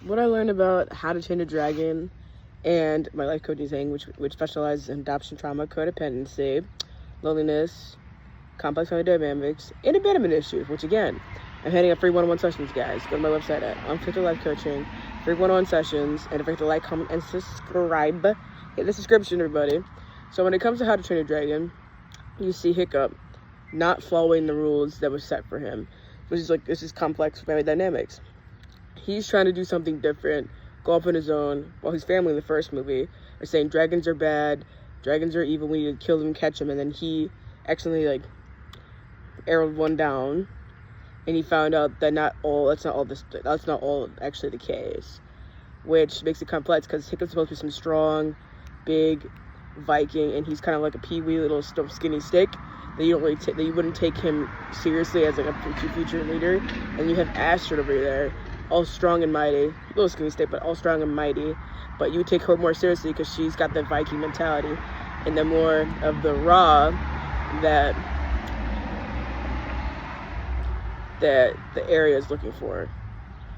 what I learned about How to Train a Dragon and my life coaching thing, which specializes in adoption, trauma, codependency, loneliness, complex family dynamics, and abandonment issues, which again, I'm heading a free one-on-one sessions, guys. Go to my website at Unfiltered Life Coaching, free one-on-one sessions, and if you forget to like, comment, and subscribe, hit the subscription, everybody. So when it comes to How to Train a Dragon, you see Hiccup not following the rules that were set for him, which is like, this is complex family dynamics. He's trying to do something different, go off on his own, while his family in the first movie are saying dragons are bad, dragons are evil, we need to kill them and catch them, and then he accidentally arrowed one down, and he found out that that's not all actually the case, which makes it complex because Hiccup's supposed to be some strong, big Viking, and he's kind of like a peewee little skinny stick that you don't really that you wouldn't take him seriously as like a future leader. And you have Astrid over there, all strong and mighty, little skinny stick, but all strong and mighty. But you take her more seriously because she's got the Viking mentality, and the more of the raw that the area is looking for.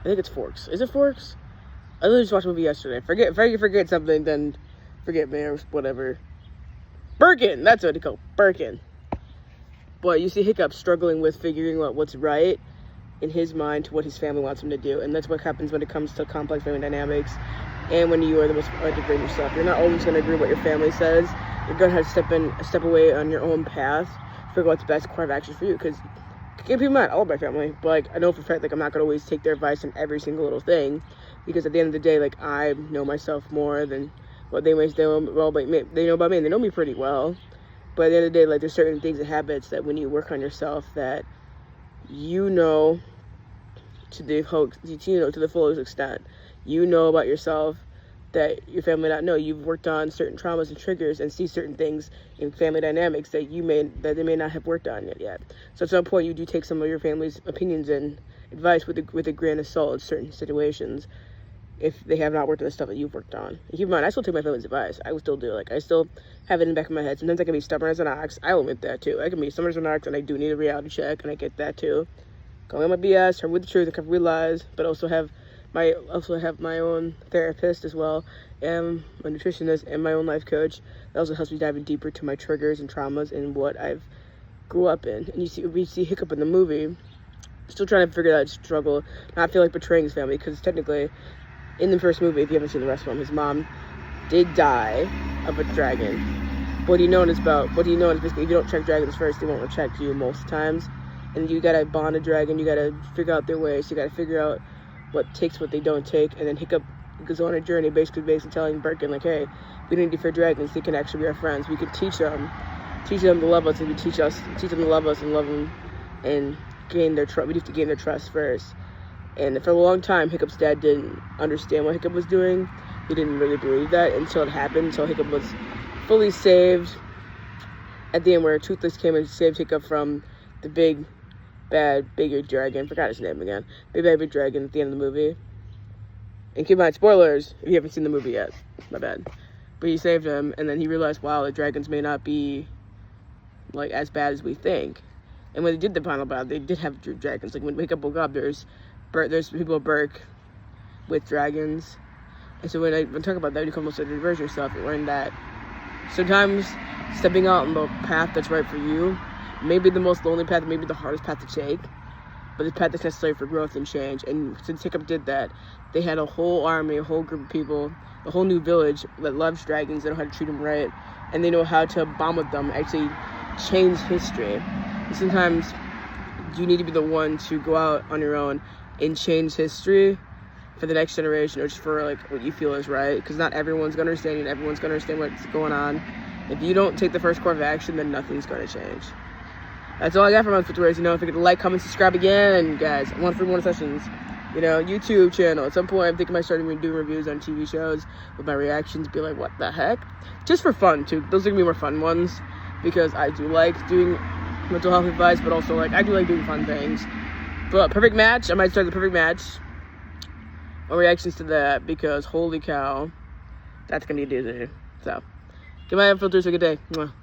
I think it's Forks. Is it Forks? I literally just watched a movie yesterday. If I forget something, then forget me or whatever. Birkin! That's what they call Birkin. But you see Hiccup struggling with figuring out what's right in his mind to what his family wants him to do. And that's what happens when it comes to complex family dynamics and when you are the most integrated yourself. You're not always going to agree with what your family says. You're going to have to step away on your own path, figure out what's the best course of action for you. Because keep in mind, I love my family, but I know for a fact, I'm not going to always take their advice on every single little thing, because at the end of the day, I know myself more than what they know about me. They know me pretty well, but at the end of the day, there's certain things and habits that when you work on yourself that you know to the fullest extent. You know about yourself that your family may not know. You've worked on certain traumas and triggers and see certain things in family dynamics that they may not have worked on yet. So at some point, you do take some of your family's opinions and advice with a grain of salt in certain situations, if they have not worked on the stuff that you've worked on. And keep in mind, I still take my family's advice. I will still do. I still have it in the back of my head. Sometimes I can be stubborn as an ox. I will admit that too. I can be stubborn as an ox, and I do need a reality check, and I get that too. Going on my BS, turn with the truth, and cover with lies, but also have my own therapist as well, and my nutritionist, and my own life coach. That also helps me dive in deeper to my triggers and traumas and what I've grew up in. And we see Hiccup in the movie, still trying to figure out his struggle, not feel like betraying his family, because technically, in the first movie, if you haven't seen the rest of them, his mom did die of a dragon. What do you know is basically, if you don't check dragons first, they won't check you most times. And you gotta bond a dragon, you gotta figure out their ways, you gotta figure out what they don't take. And then Hiccup goes on a journey, basically telling Birkin, hey, we don't need to fear dragons, they can actually be our friends. We can teach them to love us, and we teach them to love us and love them, and gain their trust. We have to gain their trust first. And for a long time, Hiccup's dad didn't understand what Hiccup was doing. He didn't really believe that until it happened, until Hiccup was fully saved at the end, where Toothless came and saved Hiccup from the big, bad, bigger dragon. Forgot his name again. Big, bad, big dragon at the end of the movie. And keep in mind, spoilers, if you haven't seen the movie yet. My bad. But he saved him, and then he realized, wow, the dragons may not be, as bad as we think. And when they did the final battle, they did have dragons. When Hiccup woke up, there's people at Burke with dragons. And so when I talk about that, you can almost reverse yourself and learn that sometimes stepping out on the path that's right for you may be the most lonely path, maybe the hardest path to take, but the path that's necessary for growth and change. And since Hiccup did that, they had a whole army, a whole group of people, a whole new village that loves dragons. They know how to treat them right, and they know how to bond with them, actually change history. And sometimes you need to be the one to go out on your own and change history for the next generation, or just for what you feel is right, because not everyone's going to understand you, and everyone's going to understand what's going on. If you don't take the first course of action, then nothing's going to change. That's all I got from Unfiltered Ways. If you could like, comment, subscribe again, guys. I want free more sessions. YouTube channel. At some point, I'm thinking about starting doing reviews on TV shows with my reactions. Be like, what the heck? Just for fun, too. Those are going to be more fun ones, because I do like doing mental health advice, but also, I do like doing fun things. But Perfect Match, I might start the Perfect Match or reactions to that, because holy cow, that's going to be a doozy. So, goodbye, Unfiltered. Have a good day. Mwah.